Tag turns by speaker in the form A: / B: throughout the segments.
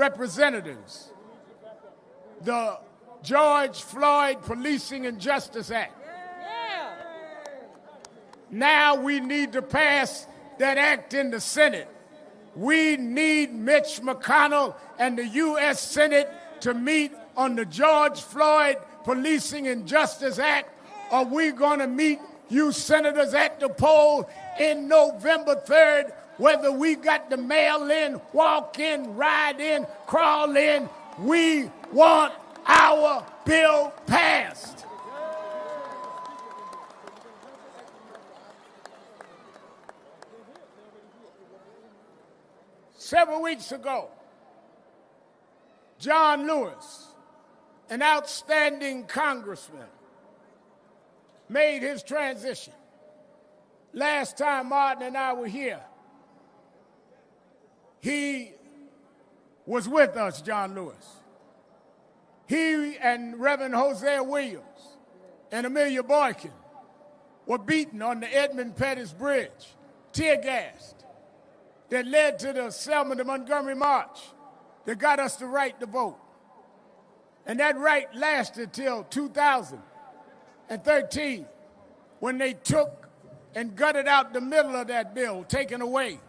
A: Representatives the George Floyd Policing and Justice Act. Now we need to pass that act in the Senate. We need Mitch McConnell and the U.S. Senate to meet on the George Floyd Policing and Justice Act, or we're going to meet you senators at the poll in November 3rd, whether we got to mail in, walk in, ride in, crawl in. We want our bill passed. Several weeks ago, John Lewis, an outstanding congressman, made his transition. Last time Martin and I were here, he was with us, John Lewis. He and Reverend Hosea Williams and Amelia Boykin were beaten on the Edmund Pettus Bridge, tear gassed, that led to the Selma to Montgomery March that got us the right to vote. And that right lasted till 2013, when they took and gutted out the middle of that bill, taking away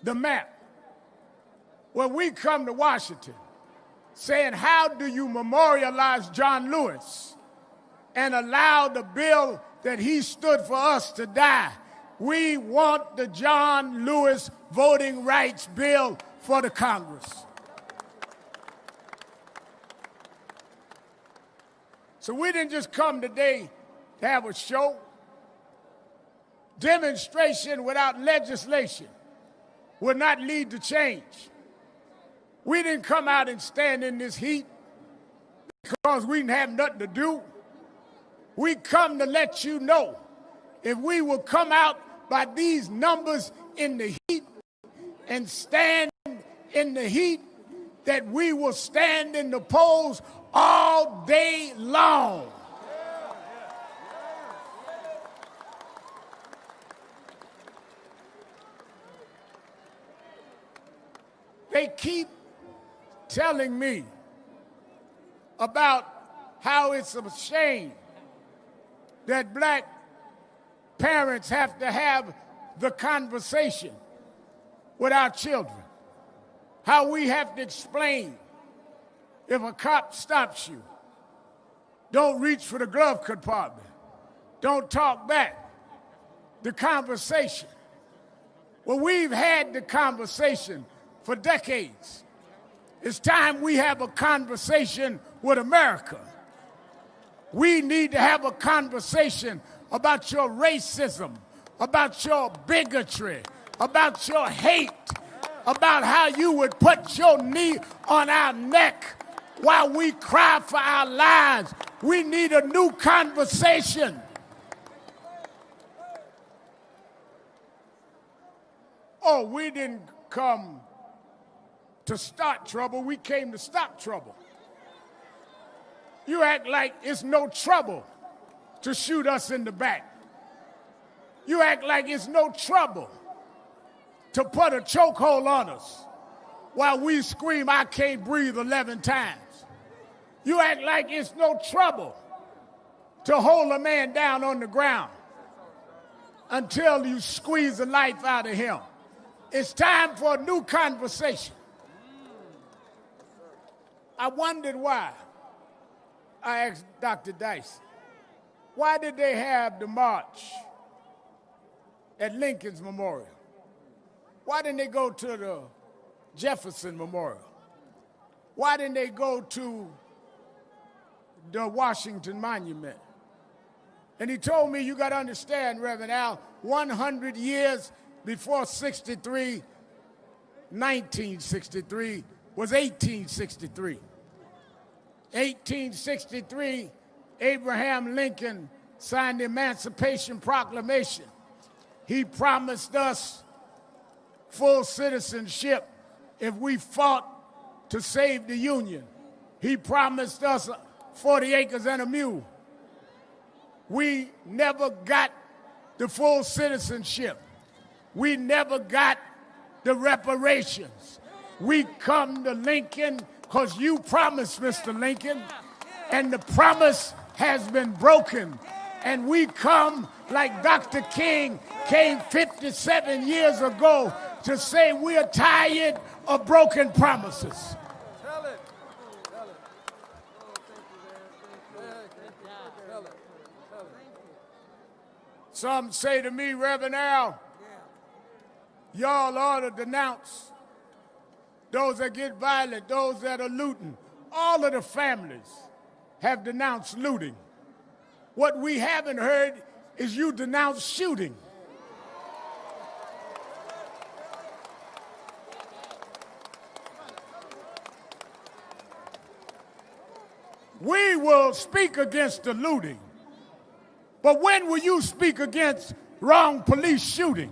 A: the map. When we come to Washington saying, how do you memorialize John Lewis and allow the bill that he stood for us to die? We want the John Lewis Voting Rights Bill for the Congress. So we didn't just come today to have a show. Demonstration without legislation will not lead to change. We didn't come out and stand in this heat because we didn't have nothing to do. We come to let you know, if we will come out by these numbers in the heat and stand in the heat, that we will stand in the polls all day long. They keep telling me about how it's a shame that black parents have to have the conversation with our children. How we have to explain, if a cop stops you, don't reach for the glove compartment. Don't talk back. The conversation. Well, we've had the conversation for decades. It's time we have a conversation with America. We need to have a conversation about your racism, about your bigotry, about your hate, about how you would put your knee on our neck while we cry for our lives. We need a new conversation. Oh, we didn't come to start trouble, we came to stop trouble. You act like it's no trouble to shoot us in the back. You act like it's no trouble to put a chokehold on us while we scream, I can't breathe 11 times. You act like it's no trouble to hold a man down on the ground until you squeeze the life out of him. It's time for a new conversation. I wondered why. I asked Dr. Dyson, why did they have the march at Lincoln's Memorial? Why didn't they go to the Jefferson Memorial? Why didn't they go to the Washington Monument? And he told me, you got to understand, Reverend Al, 100 years before 63, 1963 was 1863. 1863, Abraham Lincoln signed the Emancipation Proclamation. He promised us full citizenship if we fought to save the Union. He promised us 40 acres and a mule. We never got the full citizenship. We never got the reparations. We come to Lincoln because you promised, Mr. Lincoln, and the promise has been broken. And we come like Dr. King came 57 years ago to say we are tired of broken promises. Some say to me, Reverend Al, y'all ought to denounce those that get violent, those that are looting. All of the families have denounced looting. What we haven't heard is you denounce shooting. We will speak against the looting. But when will you speak against wrong police shooting?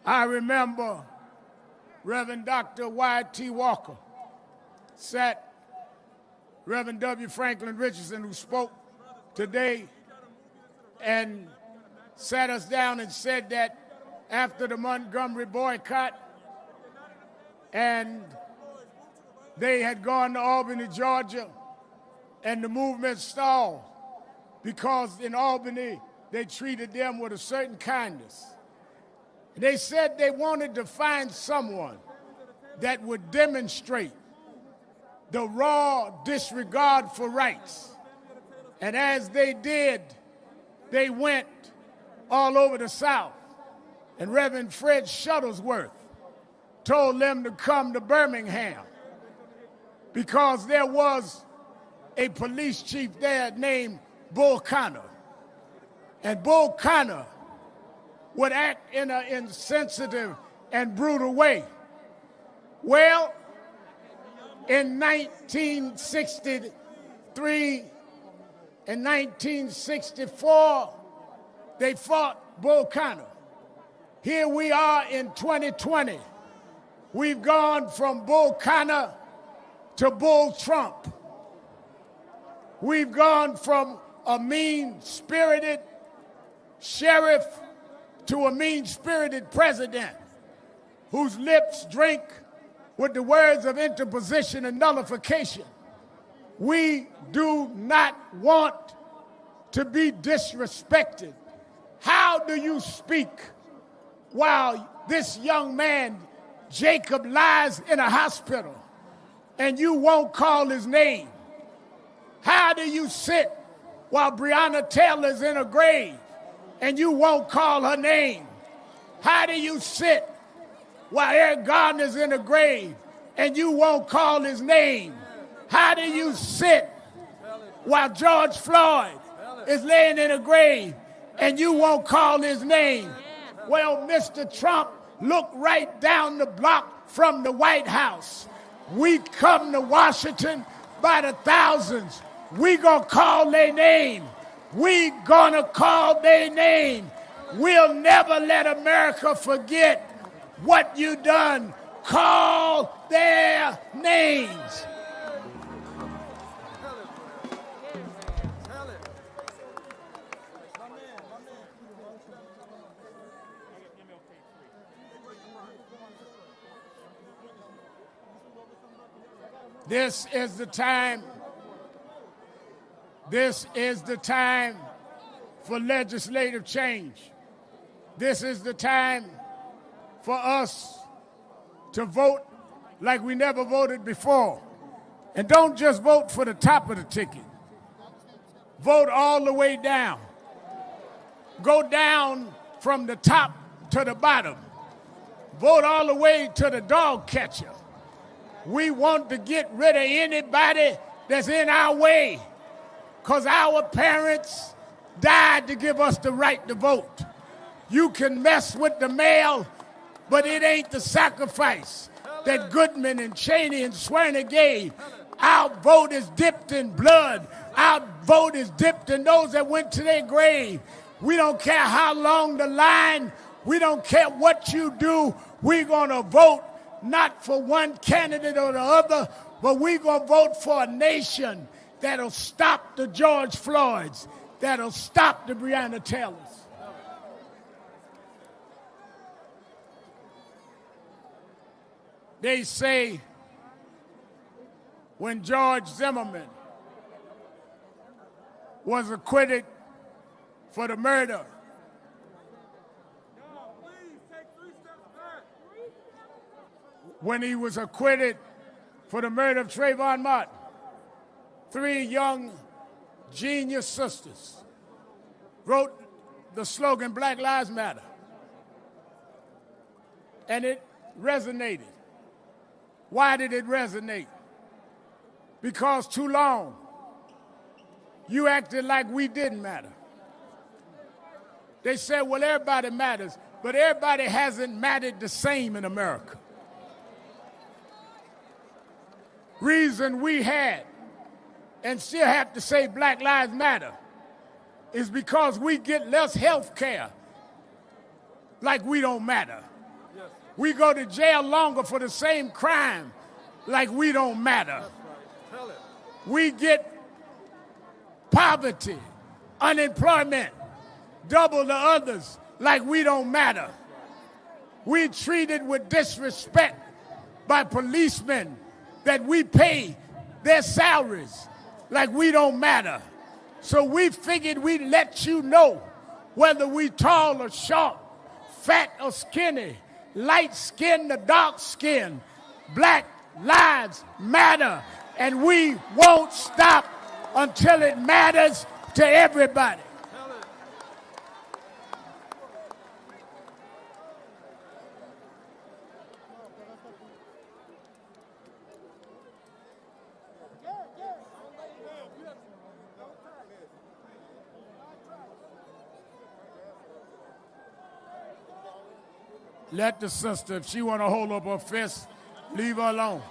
A: I remember Reverend Dr. Y.T. Walker sat Reverend W. Franklin Richardson, who spoke today, and sat us down and said that after the Montgomery boycott and they had gone to Albany, Georgia, and the movement stalled because in Albany they treated them with a certain kindness. They said they wanted to find someone that would demonstrate the raw disregard for rights. And as they did, they went all over the South. And Reverend Fred Shuttlesworth told them to come to Birmingham because there was a police chief there named Bull Connor. And Bull Connor would act in an insensitive and brutal way. Well, in 1963 and 1964, they fought Bull Connor. Here we are in 2020. We've gone from Bull Connor to Bull Trump. We've gone from a mean-spirited sheriff to a mean-spirited president whose lips drink with the words of interposition and nullification. We do not want to be disrespected. How do you speak while this young man, Jacob, lies in a hospital and you won't call his name? How do you sit while Breonna Taylor's in a grave and you won't call her name? How do you sit while Eric Garner's in a grave and you won't call his name? How do you sit while George Floyd is laying in a grave and you won't call his name? Well, Mr. Trump, look right down the block from the White House. We come to Washington by the thousands. We gonna call their name. We gonna call their name. We'll never let America forget what you done. Call their names. This is the time. This is the time for legislative change. This is the time for us to vote like we never voted before. And don't just vote for the top of the ticket. Vote all the way down. Go down from the top to the bottom. Vote all the way to the dog catcher. We want to get rid of anybody that's in our way, because our parents died to give us the right to vote. You can mess with the mail, but it ain't the sacrifice that Goodman and Cheney and Swerner gave. Our vote is dipped in blood. Our vote is dipped in those that went to their grave. We don't care how long the line. We don't care what you do. We're going to vote not for one candidate or the other, but we're going to vote for a nation that'll stop the George Floyds, that'll stop the Breonna Taylors. They say when George Zimmerman was acquitted for the murder when he was acquitted for the murder of Trayvon Martin, 3 young genius sisters wrote the slogan, Black Lives Matter. And it resonated. Why did it resonate? Because too long, you acted like we didn't matter. They said, well, everybody matters, but everybody hasn't mattered the same in America. Reason we had, and still have to say Black Lives Matter, is because we get less health care like we don't matter. Yes. We go to jail longer for the same crime like we don't matter. That's right. Tell it. We get poverty, unemployment, double the others like we don't matter. We treated with disrespect by policemen that we pay their salaries like we don't matter. So we figured we'd let you know whether we tall or short, fat or skinny, light skin or dark skin. Black lives matter, and we won't stop until it matters to everybody. Let the sister, if she want to hold up her fist, leave her alone.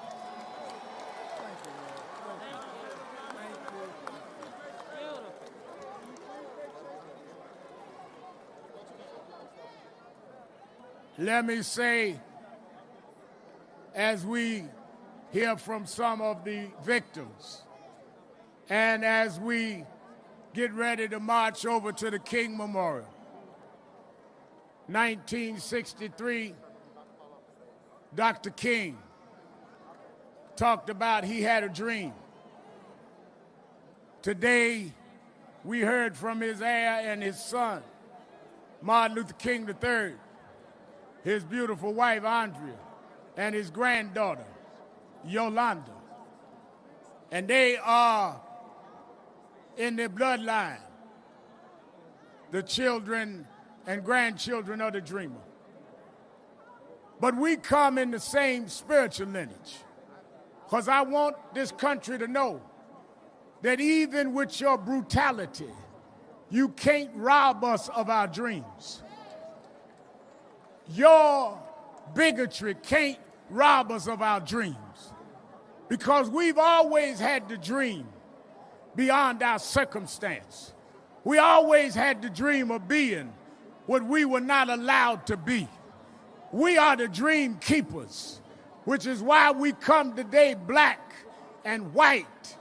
A: Let me say, as we hear from some of the victims, and as we get ready to march over to the King Memorial, 1963, Dr. King talked about he had a dream. Today, we heard from his heir and his son, Martin Luther King III, his beautiful wife, Andrea, and his granddaughter, Yolanda. And they are in the bloodline, the children and grandchildren of the dreamer. But we come in the same spiritual lineage, because I want this country to know that even with your brutality, you can't rob us of our dreams. Your bigotry can't rob us of our dreams, because we've always had to dream beyond our circumstance. We always had the dream of being what we were not allowed to be. We are the dream keepers, which is why we come today black and white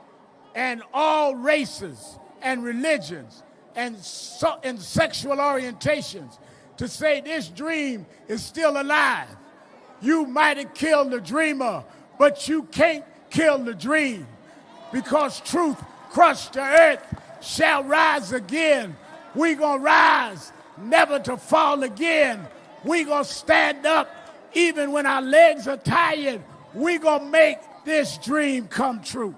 A: and all races and religions and sexual orientations to say this dream is still alive. You might have killed the dreamer, but you can't kill the dream, because truth crushed to earth shall rise again. We gonna rise, never to fall again. We gonna stand up even when our legs are tired. We gonna make this dream come true.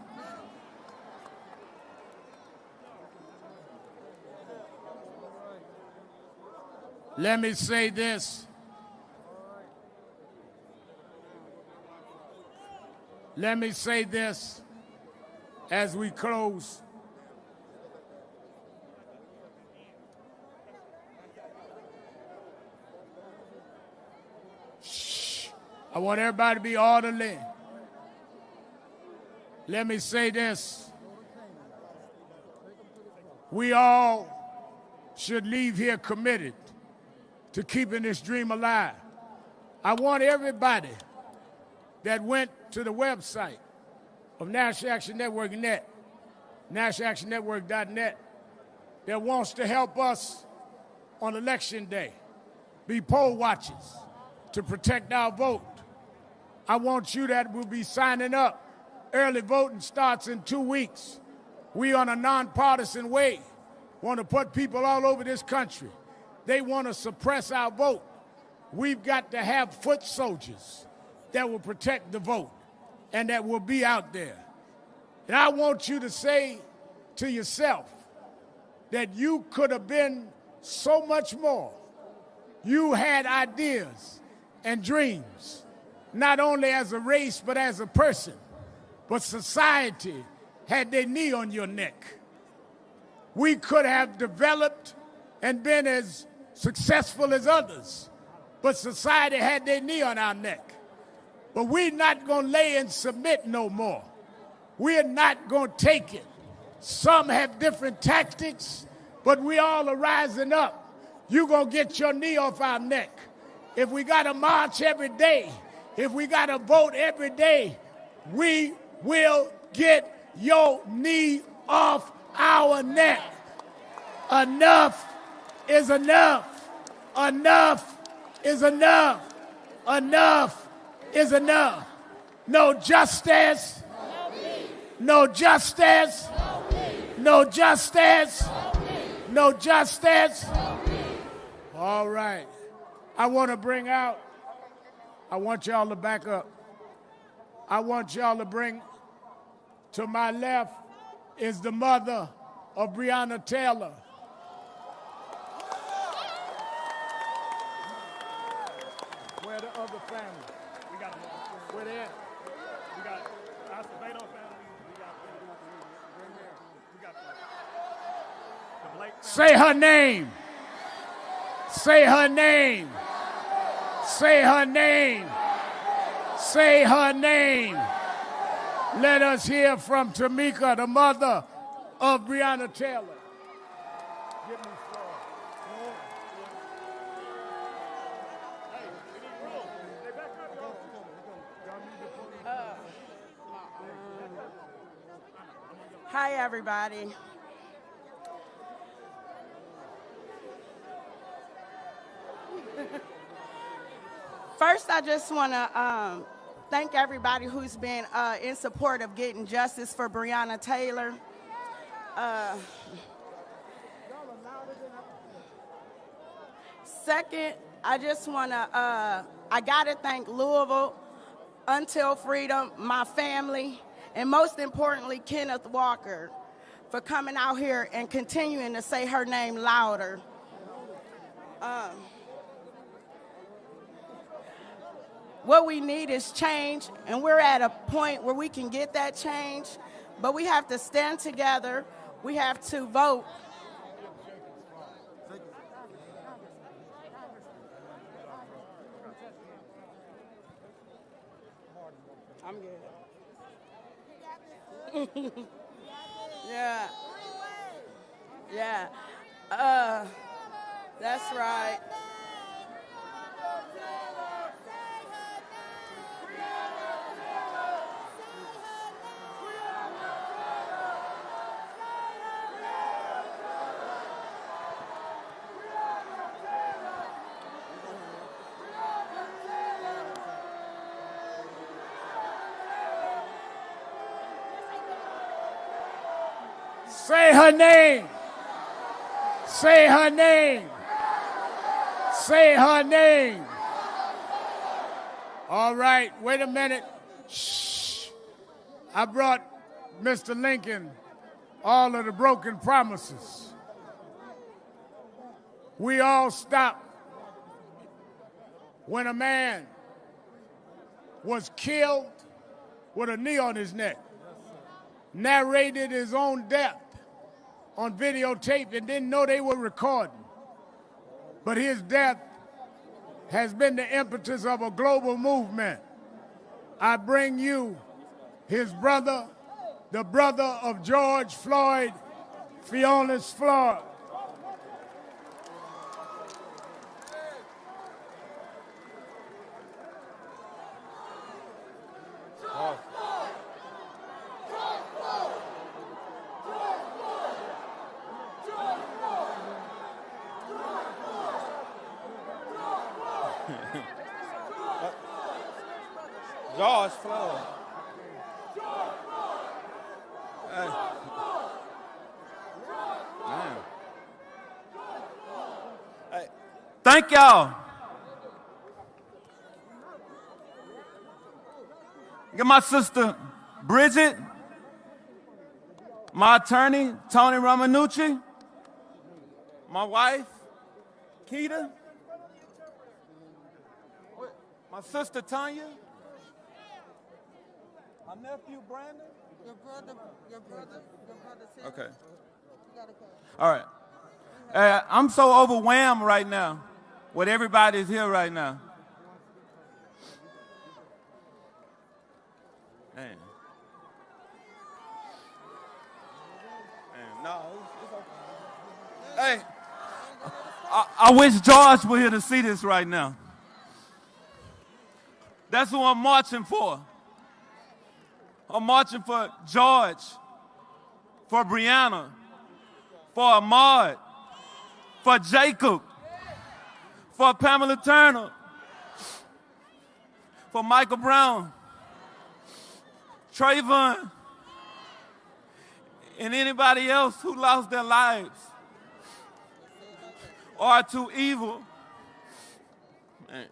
A: Let me say this. Let me say this as we close. I want everybody to be orderly. Let me say this. We all should leave here committed to keeping this dream alive. I want everybody that went to the website of National Action Network Net, nationalactionnetwork.net, that wants to help us on Election Day, be poll watchers to protect our vote. I want you that will be signing up. Early voting starts in 2 weeks. We on a nonpartisan way want to put people all over this country. They want to suppress our vote. We've got to have foot soldiers that will protect the vote and that will be out there. And I want you to say to yourself that you could have been so much more. You had ideas and dreams, not only as a race but as a person. But society had their knee on your neck. We could have developed and been as successful as others, but society had their knee on our neck. But we're not going to lay and submit no more. We're not going to take it. Some have different tactics, but we all are rising up. You're going to get your knee off our neck. If we got to march every day, if we got to vote every day, we will get your knee off our neck. Enough is enough. Enough is enough. Enough is enough. No justice. No justice. No justice. No justice. All right. I want to bring out, I want y'all to back up. I want y'all to bring, to my left is the mother of Breonna Taylor. Where the other family? We got them. Where they at? We got our Acevedo family. We got the Blake family. Say her name. Say her name. Say her name. Say her name. Let us hear from Tamika, the mother of Breonna Taylor. Give me
B: Hi, everybody. First, I just want to thank everybody who's been in support of getting justice for Breonna Taylor. Second, I just want to, I got to thank Louisville, Until Freedom, my family, and most importantly, Kenneth Walker, for coming out here and continuing to say her name louder. What we need is change, and we're at a point where we can get that change, but we have to stand together. We have to vote. I'm good. Yeah. Yeah. That's right.
A: Say her name. Say her name. Say her name. All right, wait a minute. Shh. I brought Mr. Lincoln all of the broken promises. We all stopped when a man was killed with a knee on his neck, narrated his own death on videotape and didn't know they were recording. But his death has been the impetus of a global movement. I bring you his brother, the brother of George Floyd, Fionis Floyd.
C: George Floyd. Hey. Man. Hey. Thank y'all. Get my sister Bridget, my attorney Tony Romanucci, my wife Keita, my sister Tanya, my nephew Brandon. Your brother. Okay. All right. I'm so overwhelmed right now with everybody's here right now. Man. No, it's okay. Hey, I wish George were here to see this right now. That's who I'm marching for. I'm marching for George, for Brianna, for Ahmaud, for Jacob, for Pamela Turner, for Michael Brown, Trayvon, and anybody else who lost their lives or are too evil. Man.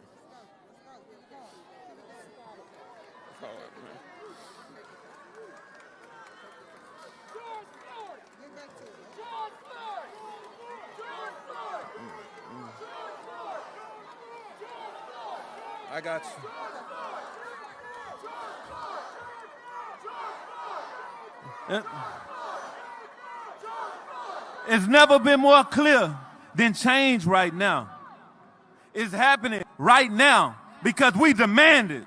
C: I got you. It's never been more clear than change right now. It's happening right now because we demand it.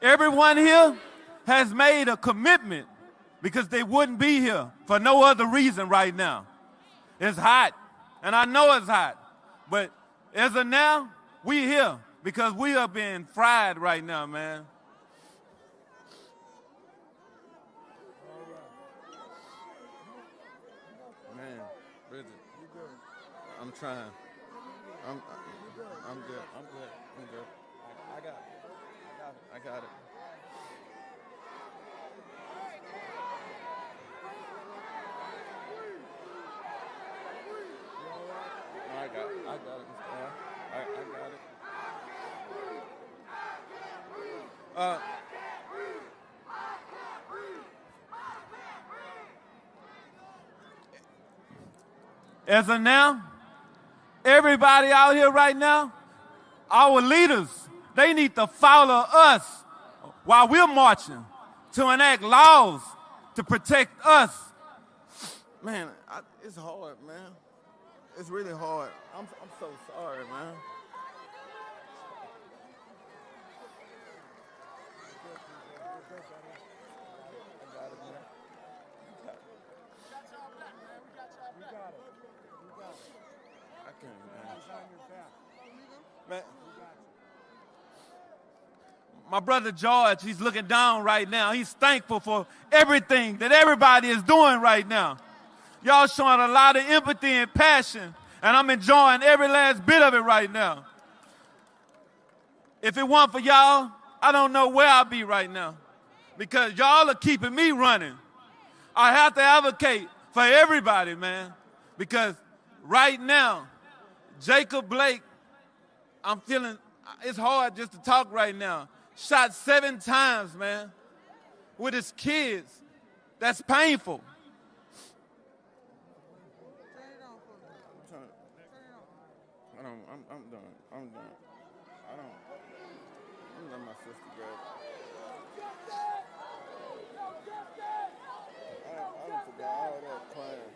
C: Everyone here has made a commitment because they wouldn't be here for no other reason right now. It's hot. And I know it's hot, but as of now, we here because we are being fried right now, man. Man, Bridget, you good? I'm trying. I'm good. I'm good. I got it. I got it. I got it. As of now, everybody out here right now, our leaders, they need to follow us while we're marching to enact laws to protect us. Man, it's hard, man. It's really hard. I'm so sorry, man. Man. My brother George, he's looking down right now. He's thankful for everything that everybody is doing right now. Y'all showing a lot of empathy and passion, and I'm enjoying every last bit of it right now. If it weren't for y'all, I don't know where I'd be right now because y'all are keeping me running. I have to advocate for everybody, man, because right now, Jacob Blake, I'm feeling, it's hard just to talk right now. Shot 7 times, man, with his kids. That's painful. I'm done. I'm letting my sister go. I forgot all that crying.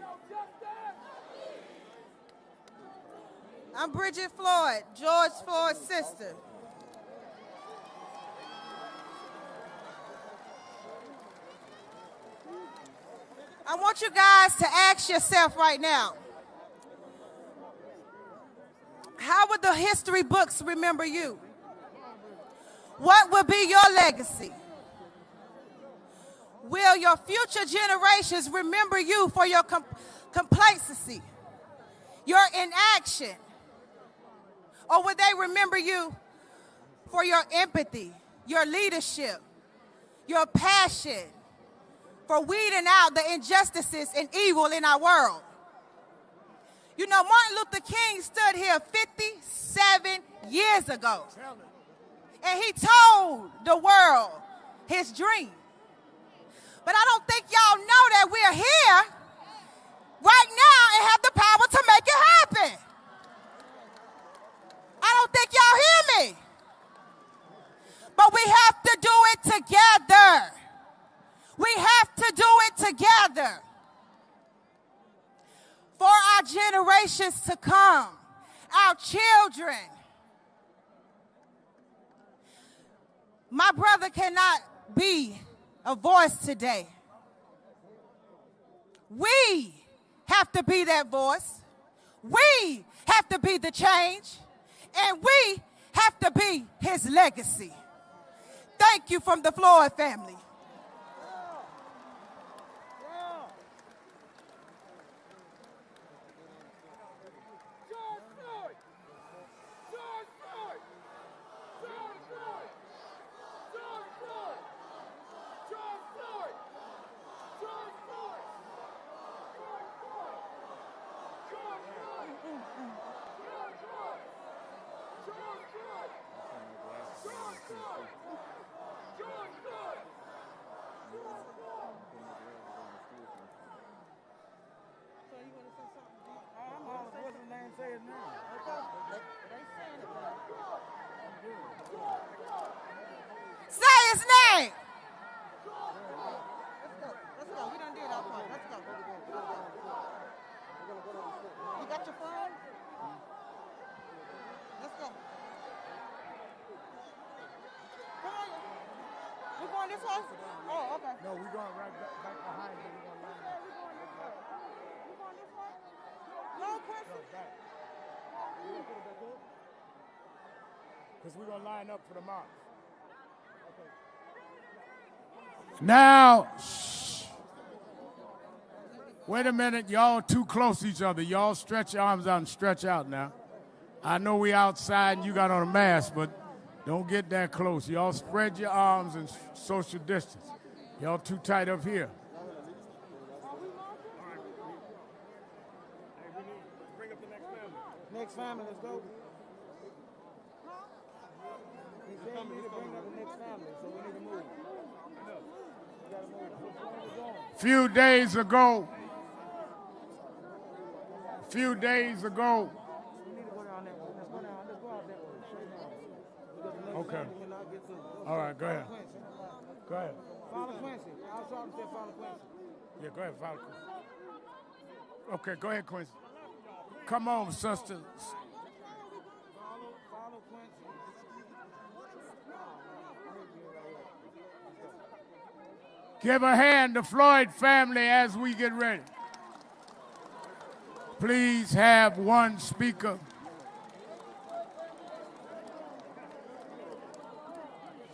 D: I'm Bridget Floyd, George Floyd's sister. I want you guys to ask yourself right now, how would the history books remember you? What will be your legacy? Will your future generations remember you for your complacency, your inaction, Or will they remember you for your empathy, your leadership, your passion for weeding out the injustices and evil in our world? You know, Martin Luther King stood here 57 years ago, and he told the world his dream. But I don't think y'all know that we're here right now and have the power to make it happen. I don't think y'all hear me. But we have to do it together. We have to do it together for our generations to come, our children. My brother cannot be a voice today. We have to be that voice. We have to be the change. And we have to be his legacy. Thank you from the Floyd family. Say his name. Let's go. We done did our part. Let's go. You got your phone? Let's go. Come on. We going this way? Oh, okay.
A: No, we're going right back behind you. We're going line up.
D: We going this way? No, Quincy.
A: Because we're going to line up for the march. Now, shh. Wait a minute. Y'all too close to each other. Y'all stretch your arms out and stretch out now. I know we outside and you got on a mask, but don't get that close. Y'all spread your arms and social distance. Y'all too tight up here.
C: Bring up the next family.
E: Next family, let's go. He said we need to bring up the next family, so we need to move. We gotta move.
A: Few days ago,
E: We need to go down that way. Let's go down. Let's go out that way. Straight down. Because the next
A: Okay.
E: family cannot get through.
A: All right, go ahead.
E: Quincy.
A: Go ahead.
E: Follow Quincy. I was talking to follow Quincy.
A: Yeah, go ahead, follow Quincy. Okay, go ahead, Quincy. Come on, sisters.
E: Follow Quincy.
A: Give a hand to Floyd family as we get ready. Please have one speaker.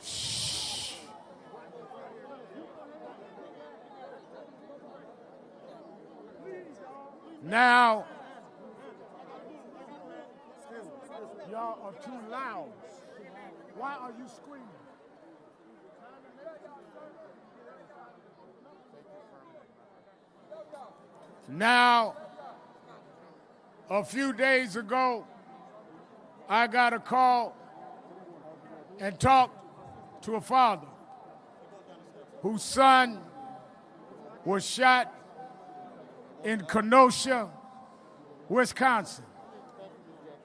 A: Shh. Now, y'all are too loud. Why are you screaming? Now, a few days ago, I got a call and talked to a father whose son was shot in Kenosha, Wisconsin,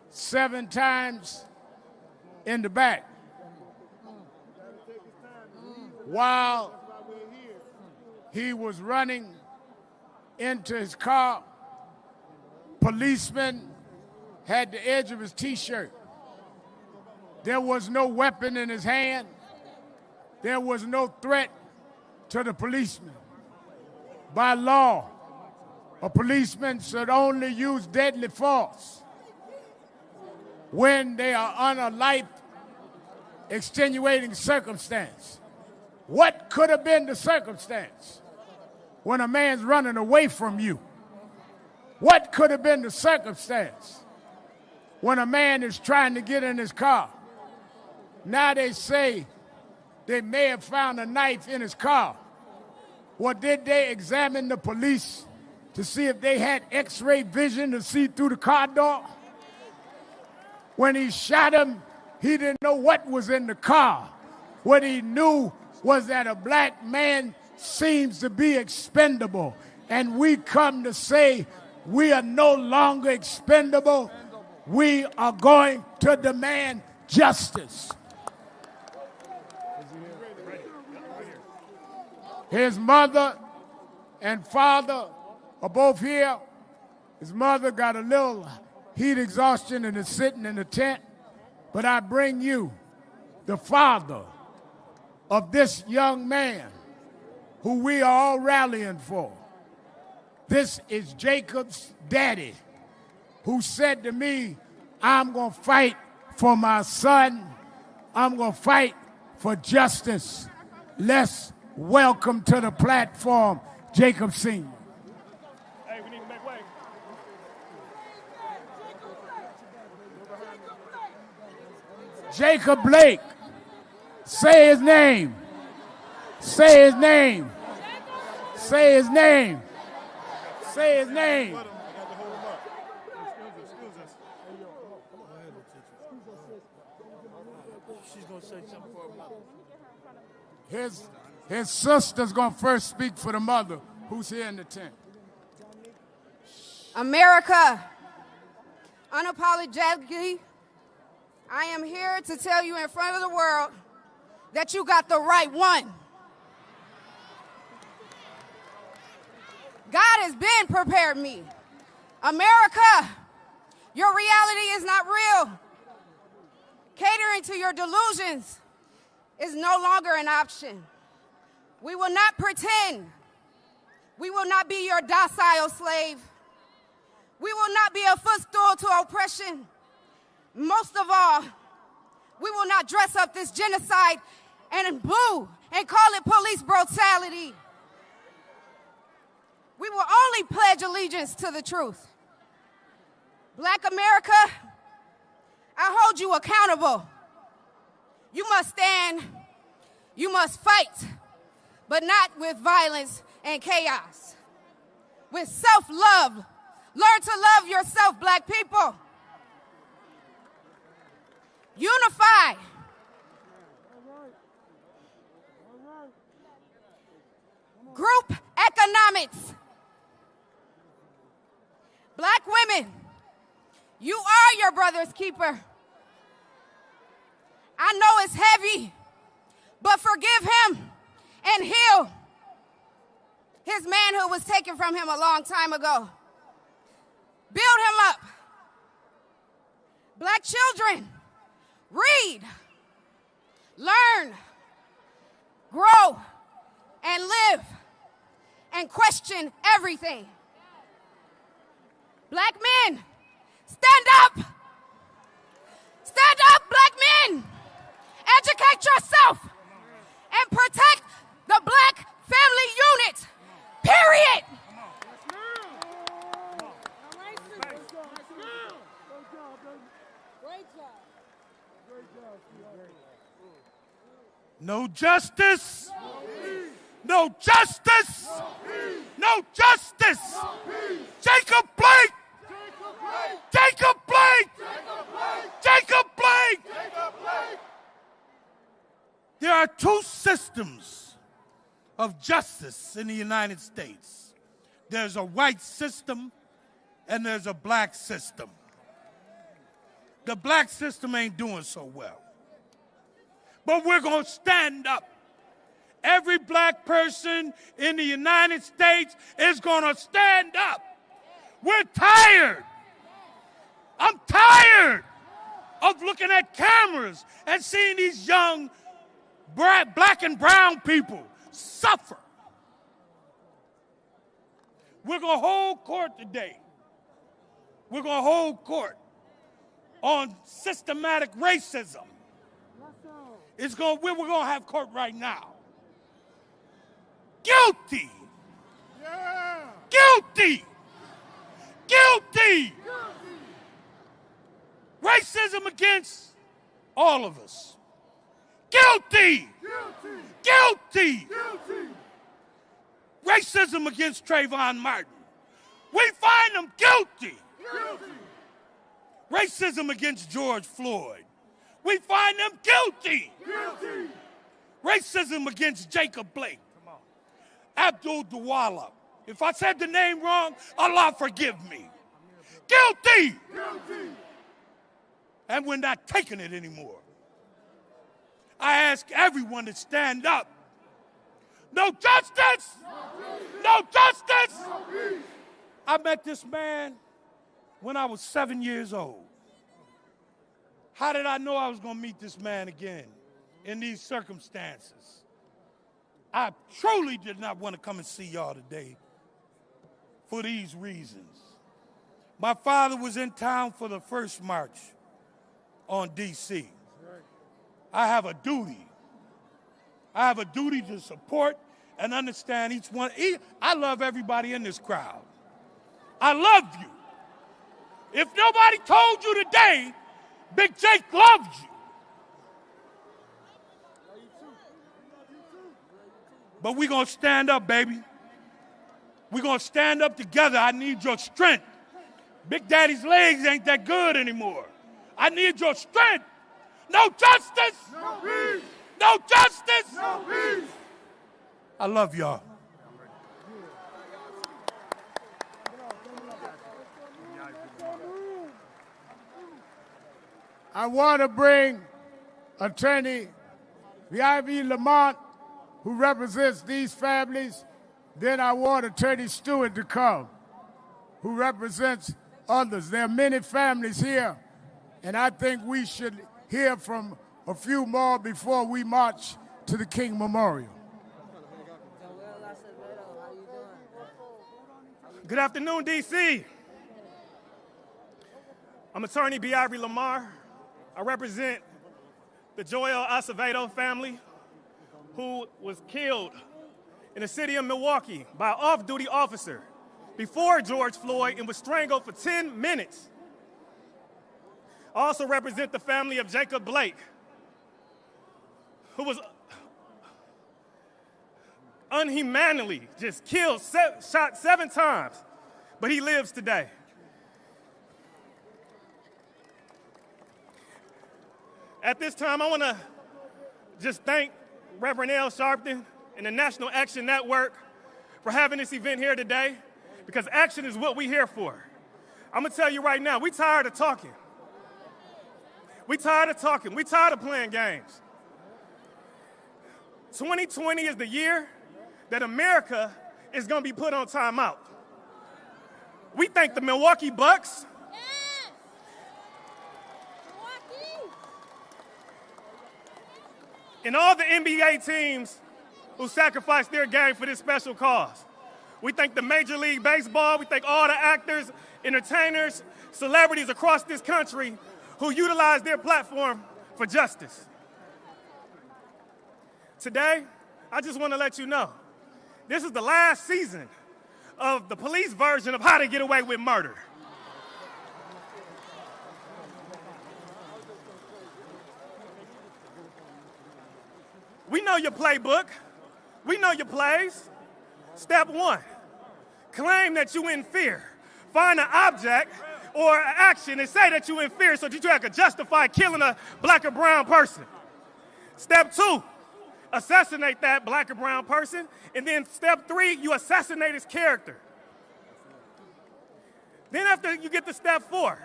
A: 7 times in the back. While he was running into his car, policeman had the edge of his T-shirt. There was no weapon in his hand. There was no threat to the policeman. By law, a policeman should only use deadly force when they are on a life extenuating circumstance. What could have been the circumstance when a man's running away from you? What could have been the circumstance when a man is trying to get in his car. Now they say they may have found a knife in his car. Well, did they examine the police to see if they had X-ray vision to see through the car door? When he shot him, he didn't know what was in the car. What he knew was that a black man seems to be expendable. And we come to say we are no longer expendable. We are going to demand justice. His mother and father are both here. His mother got a little heat exhaustion and is sitting in the tent. But I bring you the father of this young man who we are all rallying for. This is Jacob's daddy, who said to me, I'm going to fight for my son. I'm going to fight for justice. Let's welcome to the platform, Jacob Sr.
E: Hey, we need to make way.
A: Jacob Blake. Say his name. Say his name. Say his name. Say his name.
E: She's going to say something for her mother.
A: His sister's going to first speak for the mother who's here in the tent.
F: America, unapologetically, I am here to tell you in front of the world that you got the right one. God has been prepared me. America, your reality is not real. Catering to your delusions is no longer an option. We will not pretend. We will not be your docile slave. We will not be a footstool to oppression. Most of all, we will not dress up this genocide and boo and call it police brutality. We will only pledge allegiance to the truth. Black America, I hold you accountable. You must stand, you must fight, but not with violence and chaos. With self-love. Learn to love yourself, black people. Unify. Group economics. Black women, you are your brother's keeper. I know it's heavy, but forgive him and heal. His manhood was taken from him a long time ago. Build him up. Black children, read, learn, grow, and live, and question everything. Black men, stand up. Stand up, black men. Educate yourself and protect the black family unit, period.
G: No justice. No justice. No justice. Jacob Blake. Jacob Blake. Jacob Blake. There are two systems of justice in the United States. There's a white system and there's a black system. The black system ain't doing so well. But we're going to stand up. Every black person in the United States is going to stand up. We're tired. I'm tired of looking at cameras and seeing these young black and brown people suffer. We're going to hold court today. We're going to hold court on systematic racism. We're going to have court right now. Guilty.
A: Yeah.
G: Guilty. Guilty. Racism against all of us. Guilty! Guilty! Guilty! Guilty! Racism against Trayvon Martin. We find them guilty. Guilty! Racism against George Floyd. We find them guilty. Guilty! Racism against Jacob Blake. Abdul Dawala. If I said the name wrong, Allah forgive me. Guilty! Guilty! And we're not taking it anymore. I ask everyone to stand up. No justice! No justice! I met this man when I was 7 years old. How did I know I was going to meet this man again in these circumstances? I truly did not want to come and see y'all today for these reasons. My father was in town for the first march on D.C. I have a duty. I have a duty to support and understand each one. I love everybody in this crowd. I love you. If nobody told you today, Big Jake loves you. But we're going to stand up, baby. We're going to stand up together. I need your strength. Big Daddy's legs ain't that good anymore. I need your strength. No justice. No peace. No justice. No peace. I love y'all.
A: I want to bring Attorney V.I.V. Lamont, who represents these families. Then I want Attorney Stewart to come, who represents others. There are many families here, and I think we should hear from a few more before we march to the King Memorial.
H: Good afternoon, D.C. I'm Attorney V.I.V. Lamar. I represent the Joel Acevedo family, who was killed in the city of Milwaukee by an off-duty officer before George Floyd and was strangled for 10 minutes. I also represent the family of Jacob Blake, who was unhumanly just killed, shot 7 times, but he lives today. At this time, I want to just thank Reverend L. Sharpton and the National Action Network for having this event here today, because action is what we're here for. I'm going to tell you right now, we're tired of talking. We're tired of talking. We're tired of playing games. 2020 is the year that America is going to be put on timeout. We thank the Milwaukee Bucks.
I: Yes! Milwaukee!
H: And all the NBA teams who sacrificed their game for this special cause. We thank the Major League Baseball. We thank all the actors, entertainers, celebrities across this country who utilize their platform for justice. Today, I just want to let you know, this is the last season of the police version of How to Get Away with Murder. We know your playbook. We know your plays. Step 1, claim that you in fear. Find an object or an action and say that you in fear so that you can justify killing a black or brown person. Step 2, assassinate that black or brown person. And then step 3, you assassinate his character. Then after you get to step 4,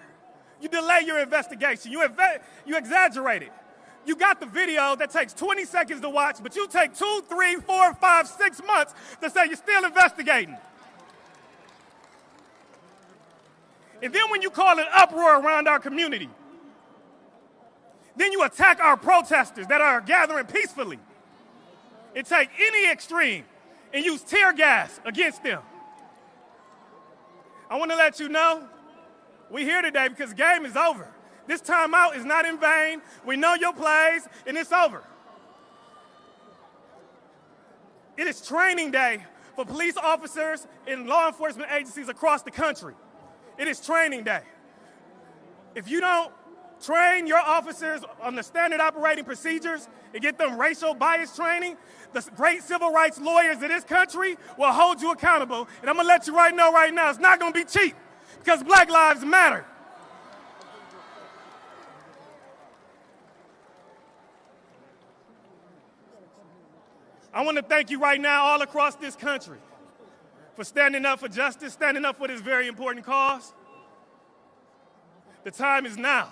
H: you delay your investigation. You exaggerate it. You got the video that takes 20 seconds to watch, but you take 2, 3, 4, 5, 6 months to say you're still investigating. And then when you call an uproar around our community, then you attack our protesters that are gathering peacefully and take any extreme and use tear gas against them. I want to let you know, we're here today because the game is over. This timeout is not in vain. We know your plays, and it's over. It is training day for police officers and law enforcement agencies across the country. It is training day. If you don't train your officers on the standard operating procedures and get them racial bias training, the great civil rights lawyers of this country will hold you accountable. And I'm gonna let you right now, it's not gonna be cheap because Black lives matter. I want to thank you right now all across this country for standing up for justice, standing up for this very important cause. The time is now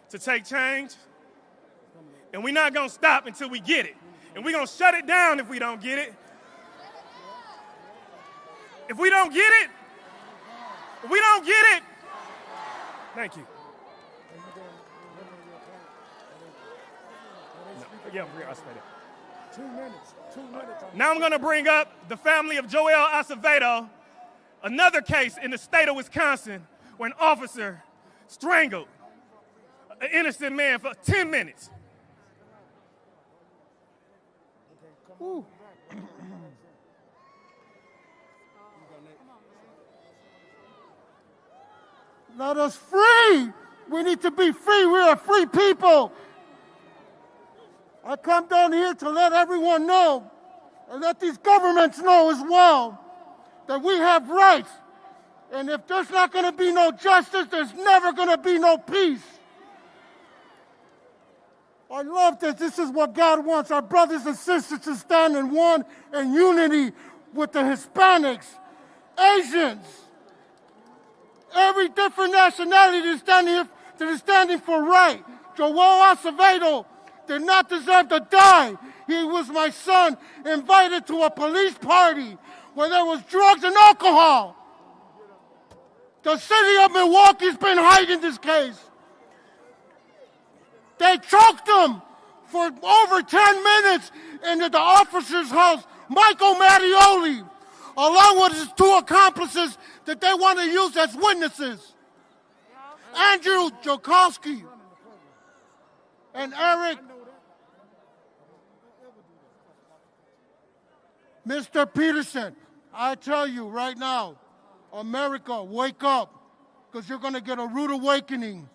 H: to take change, and we're not going to stop until we get it. And we're going to shut it down if we don't get it. If we don't get it, thank you. No, yeah, I'll stay there.
A: 2 minutes. 2 minutes.
H: Now I'm going to bring up the family of Joel Acevedo, another case in the state of Wisconsin where an officer strangled an innocent man for 10 minutes.
I: Let us free. We need to be free. We are free people. I come down here to let everyone know, and let these governments know as well, that we have rights. And if there's not going to be no justice, there's never going to be no peace. I love this. This is what God wants our brothers and sisters to stand in one and unity with the Hispanics, Asians, every different nationality that is standing for right. Joel Acevedo did not deserve to die. He was my son, invited to a police party where there was drugs and alcohol. The city of Milwaukee's been hiding this case. They choked him for over 10 minutes into the officer's house, Michael Mattioli, along with his 2 accomplices that they want to use as witnesses, Andrew Joukowsky and Eric. Mr. Peterson, I tell you right now, America, wake up, because you're going to get a rude awakening.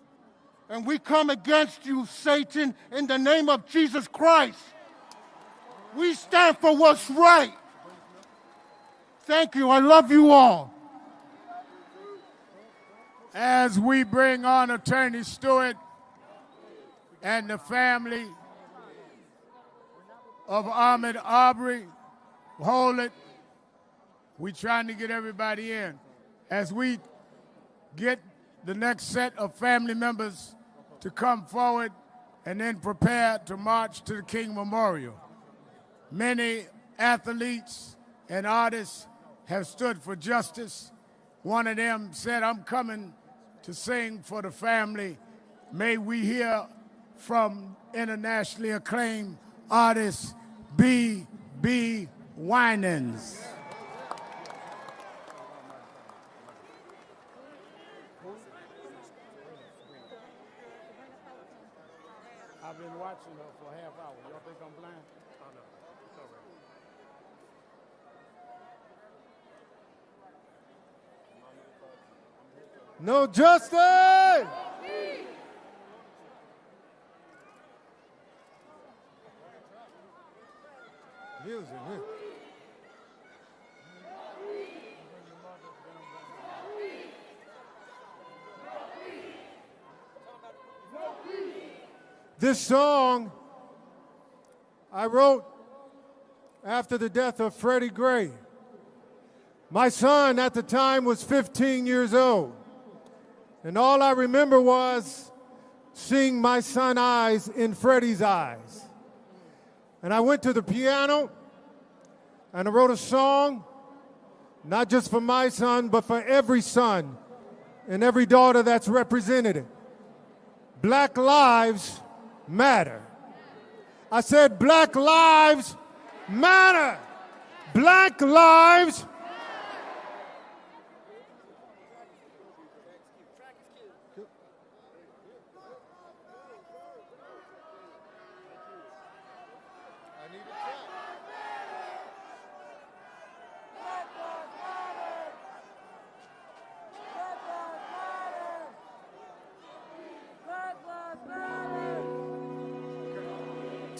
I: And we come against you, Satan, in the name of Jesus Christ. We stand for what's right. Thank you. I love you all.
A: As we bring on Attorney Stewart and the family of Ahmaud Arbery, hold it. We're trying to get everybody in. As we get the next set of family members to come forward and then prepare to march to the King Memorial. Many athletes and artists have stood for justice. One of them said, "I'm coming to sing for the family." May we hear from internationally acclaimed artist B.B. Winans.
E: I've been watching her for a half hour. Y'all think I'm blind? Oh, no. It's all right.
J: No justice! Music, huh? This song I wrote after the death of Freddie Gray. My son at the time was 15 years old, and all I remember was seeing my son's eyes in Freddie's eyes. And I went to the piano and I wrote a song, not just for my son, but for every son and every daughter that's represented. Black lives matter. I said, Black lives matter. Black lives matter.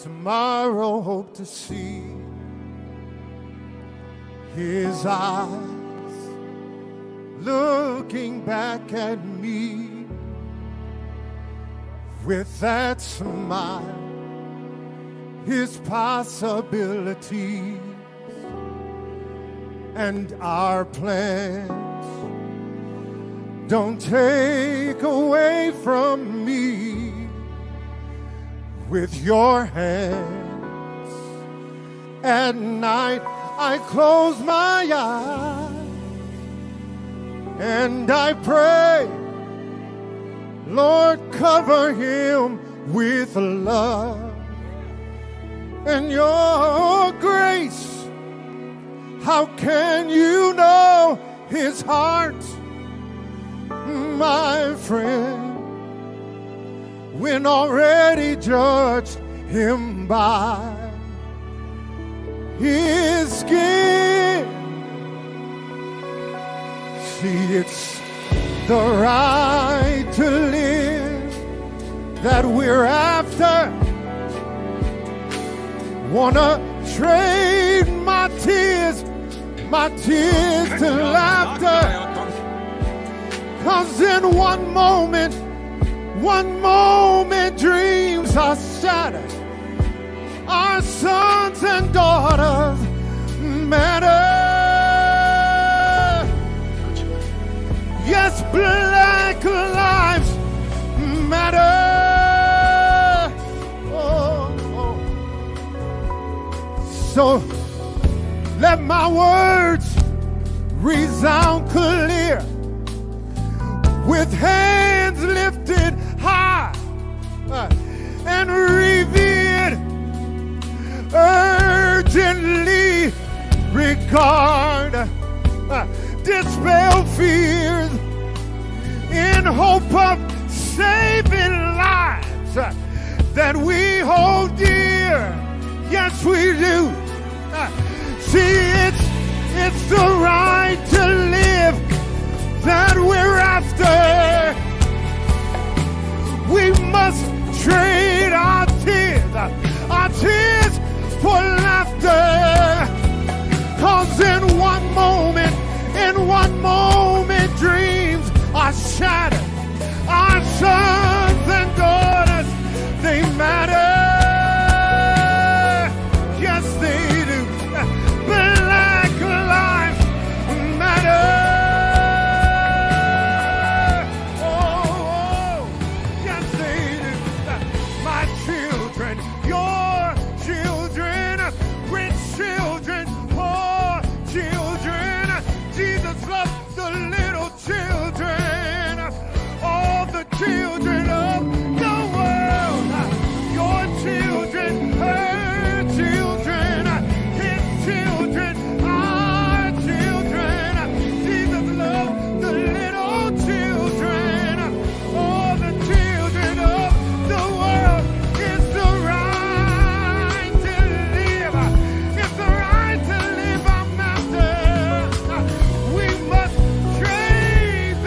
J: tomorrow hope to see his eyes looking back at me with that smile, his possibilities and our plans don't take away from me. With your hands at night I close my eyes and I pray, Lord, cover him with love and your grace. How can you know his heart, my friend, when already judged him by his skin? See, it's the right to live that we're after. Wanna trade my tears to laughter. 'Cause in one moment dreams are shattered. Our sons and daughters matter. Yes, black lives matter. So let my words resound clear, with hands lifted high and revered urgently. Regard, dispel fears in hope of saving lives that we hold dear. Yes, we do. See, it's the right to live that we're after. We must trade our tears for laughter. 'Cause in one moment dreams are shattered. Our sons and daughters, they matter. Yes, they do. Black lives matter. Oh, yes, they do. My children, your children, rich children, poor children. Jesus loves the little children, all the children of the world. Your children, her children, his children, our children. Jesus loves the little children, all the children of the world. It's the right to live. It's the right to live, our master. We must trade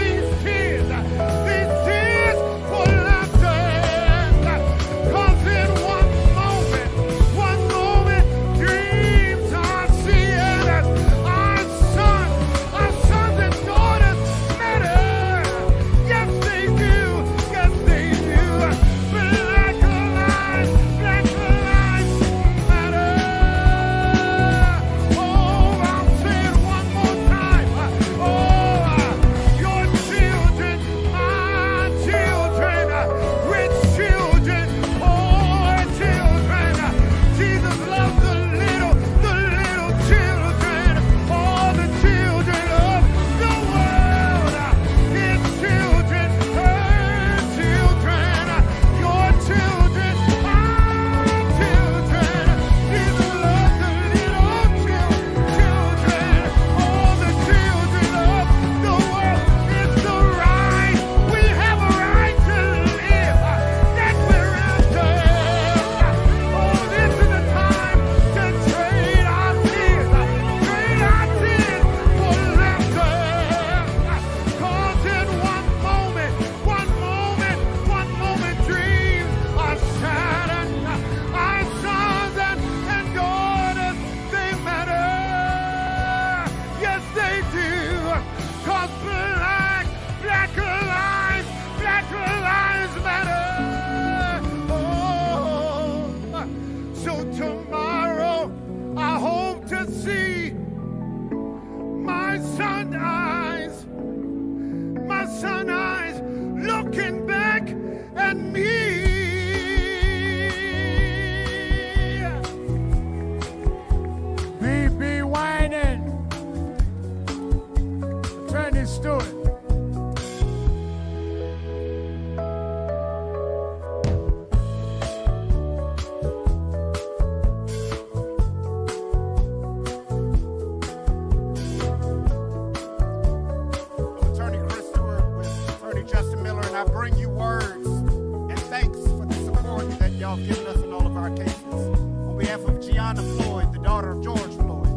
K: I bring you words and thanks for the support that y'all have given us in all of our cases. On behalf of Gianna Floyd, the daughter of George Floyd.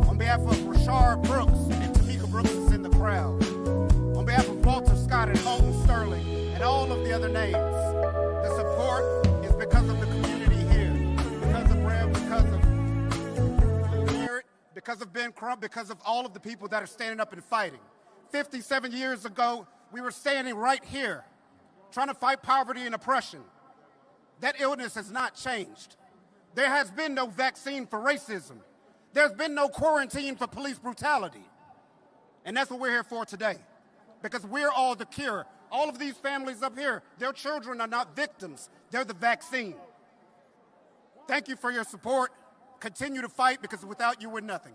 K: On behalf of Rashard Brooks, and Tamika Brooks is in the crowd. On behalf of Walter Scott and Holton Sterling, and all of the other names, the support is because of the community here, because of Rev, because of Garrett, because of Ben Crump, because of all of the people that are standing up and fighting. 57 years ago, we were standing right here, trying to fight poverty and oppression. That illness has not changed. There has been no vaccine for racism. There's been no quarantine for police brutality. And that's what we're here for today, because we're all the cure. All of these families up here, their children are not victims. They're the vaccine. Thank you for your support. Continue to fight, because without you, we're nothing.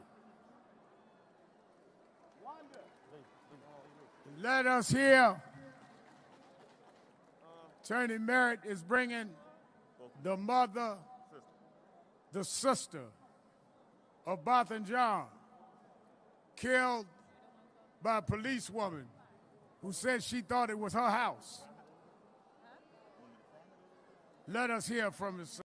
A: Let us hear. Attorney Merritt is bringing the mother, the sister of Botham John, killed by a policewoman who said she thought it was her house. Let us hear from his